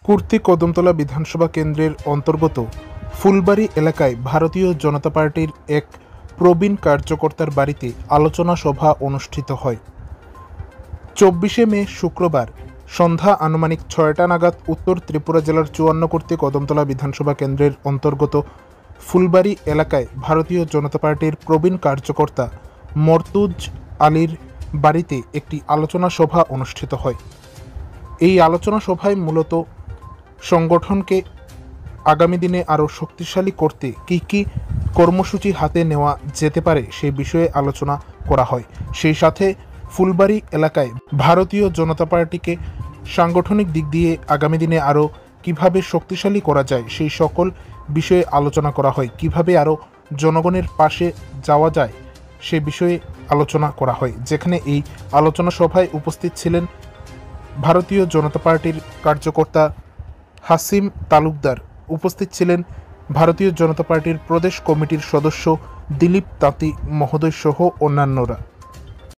কুর্তি কদমতলা বিধানসভা কেন্দ্রের অন্তর্গত ফুলবাড়ি এলাকায় ভারতীয় জনতা পার্টির এক প্রবীণ কার্যকর্তার বাড়িতে আলোচনা সভা অনুষ্ঠিত হয়। ২৪শে মে শুক্রবার সন্ধ্যা আনুমানিক ৬টা নাগাদ উত্তর ত্রিপুরা জেলার ৫৪ কুর্তি কদমতলা বিধানসভা কেন্দ্রের অন্তর্গত ফুলবাড়ি এলাকায় ভারতীয় জনতা পার্টির প্রবীণ কার্যকর্তা মর্তুজ আলীর বাড়িতে একটি আলোচনা সভা অনুষ্ঠিত হয়। এই আলোচনা সভায় মূলত সংগঠনকে আগামী দিনে আরও শক্তিশালী করতে কী কর্মসূচি হাতে নেওয়া যেতে পারে সেই বিষয়ে আলোচনা করা হয়। সেই সাথে ফুলবাড়ি এলাকায় ভারতীয় জনতা পার্টিকে সাংগঠনিক দিক দিয়ে আগামী দিনে আরও কিভাবে শক্তিশালী করা যায় সেই সকল বিষয়ে আলোচনা করা হয়। কিভাবে আরও জনগণের পাশে যাওয়া যায় সে বিষয়ে আলোচনা করা হয়। যেখানে এই আলোচনা সভায় উপস্থিত ছিলেন ভারতীয় জনতা পার্টির কার্যকর্তা হাসিম তালুকদার, উপস্থিত ছিলেন ভারতীয় জনতা পার্টির প্রদেশ কমিটির সদস্য দিলীপ তাঁতি মহোদয় সহ অন্যান্যরা।